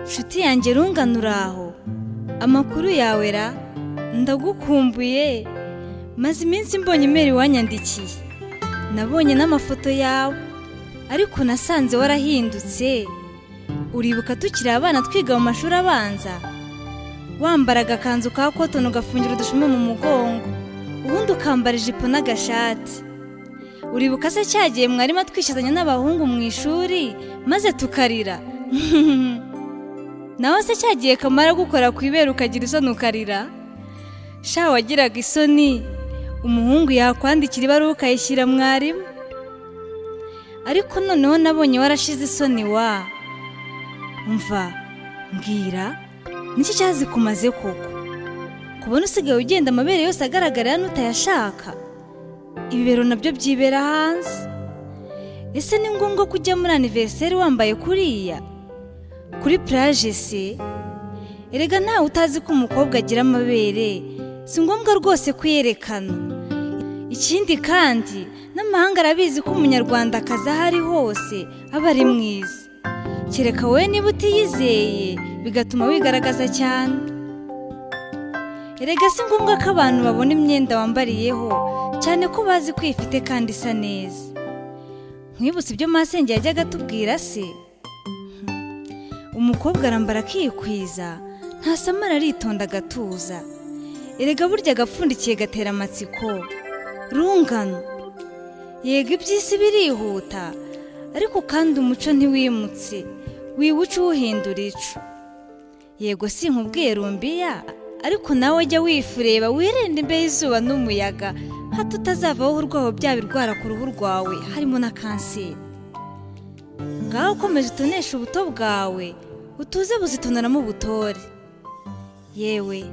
Nshuti yanjye runganuraho, amakuru yawe ra, ndagukumbuye, maze iminsi mbonye email wanyandikiye, nabonye n'amafoto yawe, ariko nasanze warahindutse. Uribuka tukiri abana twiga mu mashuri abanza, wambaraga akanzu ka cotton ugafungira udushuma mu mugongo, ubundi ukambara ijipo n'agashati. Uribuka se cyagiye mwarimu twishizanya n'abahungu mu ishuri maze tukarira? Nawe se cyagiye kamara gukora kwibera ukagira isoni ukarira? Sha wagiraga isoni, umuhungu yakwandikira ibaruwa ukayishyira mwarimu. Ariko noneho nabonye warashize isoni wa. Umva, mbwira, niki cyazi kumaze koko? Kubona usigaye ugenda amabere yose agaragara n'utayashaka? Ibibero nabyo byibera hanze. Ese ni ngombwa kujya muri anniversaire wambaye kuriya? Kuri plage se? Erega ntawe utazi ko umukobwa agira amabere, si ngombwa rwose kuyerekana. Ikindi kandi n'amahanga arabizi ko umunyarwanda kaza hari hose aba ari mwiza. Kereka wowe niba utiyizeye bigatuma wigaragaza cyane. Erega si ngombwa ko abantu babona imyenda wambariyeho, cyane ko bazi kwifite kandi isa neza. Nkwibutse ibyo masenge yajyaga atubwira se? Umukobwa arambara akikwiza, ntasamara aritonda agatuza. Erega burya agapfundikiye gatera amatsiko. Rungano, yego iby'isi birihuta, ariko kandi umuco ntiwimutse, wiwuca uwuhindura ico. Yego sinkubwiye rumbiya, ariko nawe jya wifureba wirinde imbeho izuba n'umuyaga, hato utazavaho urwaho byabirwara ku ruhu rwawe harimo na kanseri. Ngaho ukomeje utonesha ubuto bwawe, utuze buzitonaramo ubutore. Yewe,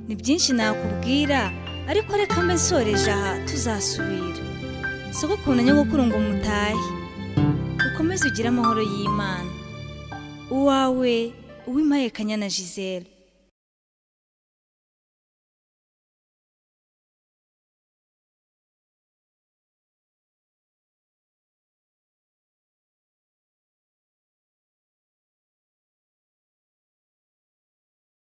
ni byinshi nakubwira, ariko reka mbe nsoreje aha tuzasubira. Sogokuru na nyogokuru ngo mutahe, ukomeze ugire amahoro y'Imana. Uwawe, uwimpaye KANYANA Gisele.